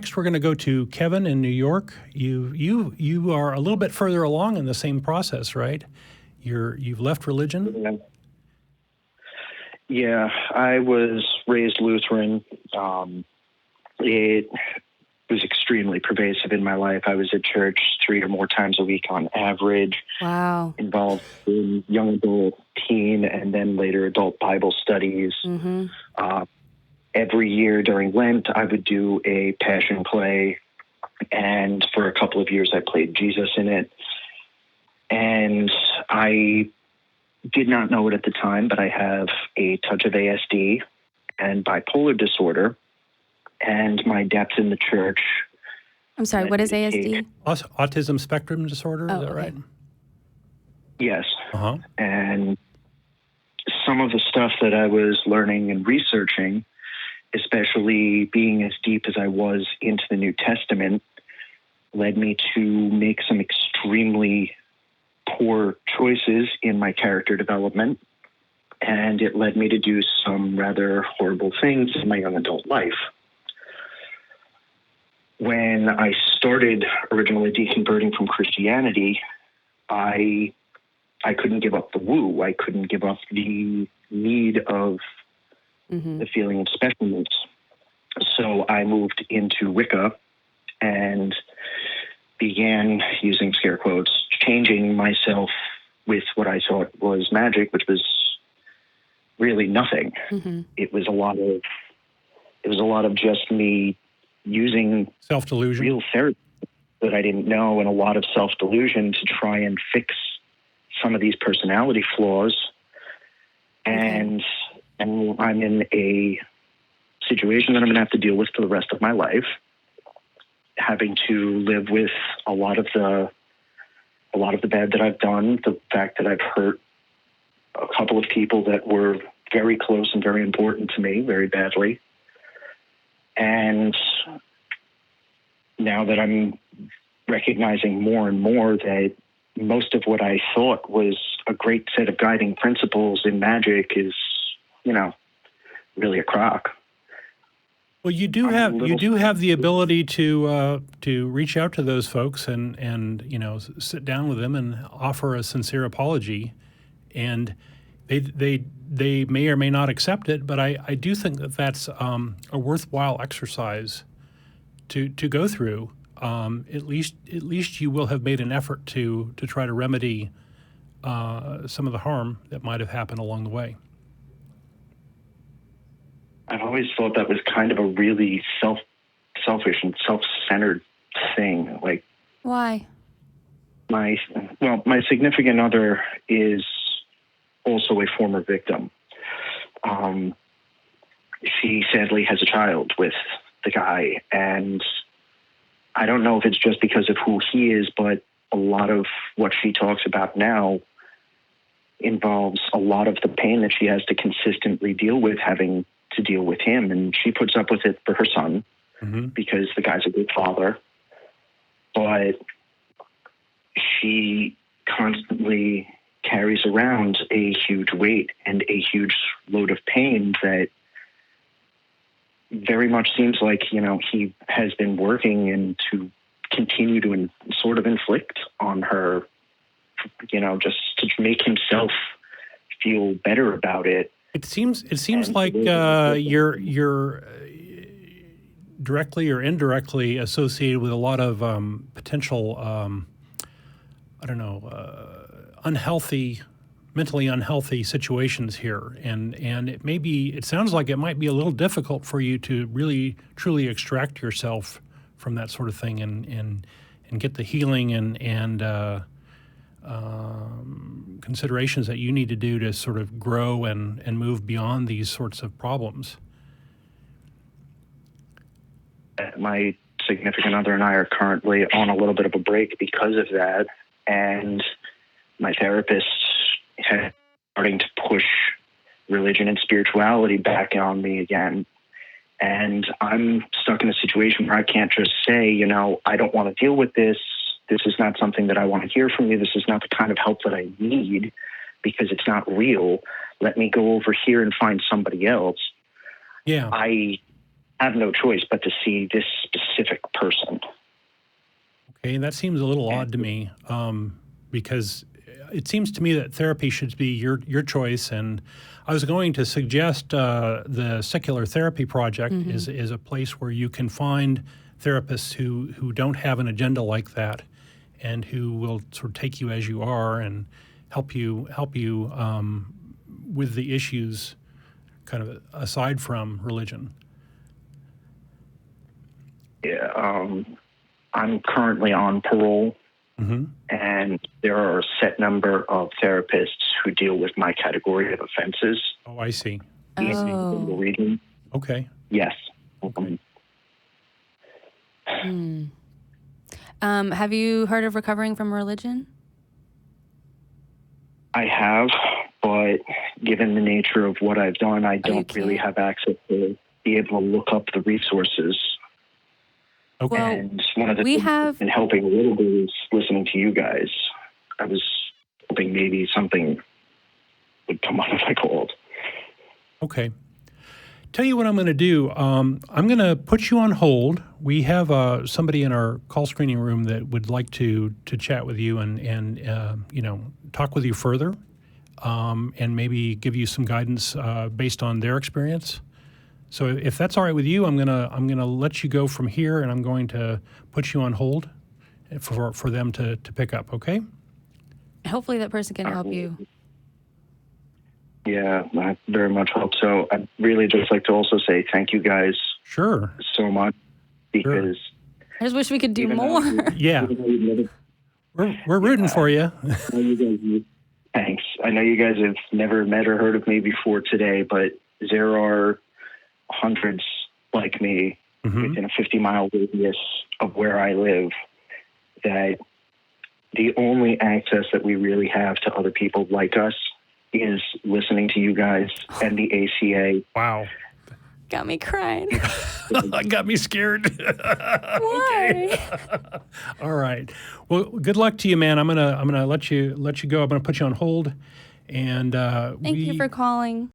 next we're going to go to Kevin in New York. You are a little bit further along in the same process, right? You've left religion. Yeah, I was raised Lutheran. It was extremely pervasive in my life. I was at church 3 or more times a week on average. Wow. Involved in young adult, teen, and then later adult Bible studies. Mm-hmm. Every year during Lent, I would do a passion play, and for a couple of years I played Jesus in it. And I did not know it at the time, but I have a touch of ASD and bipolar disorder, and my depth in the church. I'm sorry, what is ASD? Autism spectrum disorder, is that right? Yes. Uh-huh. And some of the stuff that I was learning and researching, especially being as deep as I was into the New Testament, led me to make some extremely poor choices in my character development, and it led me to do some rather horrible things in my young adult life. When I started originally deconverting from Christianity, I couldn't give up the woo. I couldn't give up the need of the feeling of specialness. So I moved into Wicca and began, using scare quotes, changing myself with what I thought was magic, which was really nothing. It was a lot of just me using self-delusion, real therapy that I didn't know, and a lot of self-delusion to try and fix some of these personality flaws. And I'm in a situation that I'm going to have to deal with for the rest of my life, having to live with a lot of the bad that I've done, the fact that I've hurt a couple of people that were very close and very important to me very badly. And now that I'm recognizing more and more that most of what I thought was a great set of guiding principles in magic is, really a crock. Well, you do have the ability to reach out to those folks and sit down with them and offer a sincere apology, and they may or may not accept it, but I do think that that's a worthwhile exercise to go through. At least you will have made an effort to try to remedy some of the harm that might have happened along the way. I've always thought that was kind of a really selfish and self-centered thing. Like, why? My significant other is also a former victim. She sadly has a child with the guy, and I don't know if it's just because of who he is, but a lot of what she talks about now involves a lot of the pain that she has to consistently deal with, having to deal with him. And she puts up with it for her son because the guy's a good father. But she constantly carries around a huge weight and a huge load of pain that very much seems like, he has been working and to continue to sort of inflict on her, just to make himself feel better about it. It seems like you're directly or indirectly associated with a lot of potential, mentally unhealthy situations here, and it sounds like it might be a little difficult for you to really truly extract yourself from that sort of thing and get the healing and considerations that you need to do to sort of grow and move beyond these sorts of problems. My significant other and I are currently on a little bit of a break because of that, and my therapist is starting to push religion and spirituality back on me again. And I'm stuck in a situation where I can't just say, I don't want to deal with this. This is not something that I want to hear from you. This is not the kind of help that I need because it's not real. Let me go over here and find somebody else. Yeah. I have no choice but to see this specific person. Okay, that seems a little odd to me, because it seems to me that therapy should be your choice. And I was going to suggest the Secular Therapy Project is a place where you can find therapists who don't have an agenda like that, and who will sort of take you as you are and help you with the issues, kind of aside from religion. Yeah, I'm currently on parole, and there are a set number of therapists who deal with my category of offenses. Oh, I see. In Oh. the region. Okay. Yes. Have you heard of recovering from religion? I have, but given the nature of what I've done, I don't really have access to be able to look up the resources. Okay. Well, And one of the we things have- that's been helping a little bit is listening to you guys. I was hoping maybe something would come up if I called. Okay. Tell you what I'm going to do. I'm going to put you on hold. We have somebody in our call screening room that would like to chat with you and talk with you further, and maybe give you some guidance based on their experience. So if that's all right with you, I'm gonna let you go from here, and I'm going to put you on hold for them to pick up. Okay? Hopefully that person can help you. Yeah, I very much hope so. I'd really just like to also say thank you guys Sure. so much, because I just wish we could do even more. though- Yeah. We're rooting for you. Thanks. I know you guys have never met or heard of me before today, but there are hundreds like me within a 50-mile radius of where I live, that the only access that we really have to other people like us is listening to you guys and the ACA. Wow. Got me crying. That got me scared. Why? All right. Well, good luck to you, man. I'm gonna let you go. I'm gonna put you on hold, and Thank you for calling.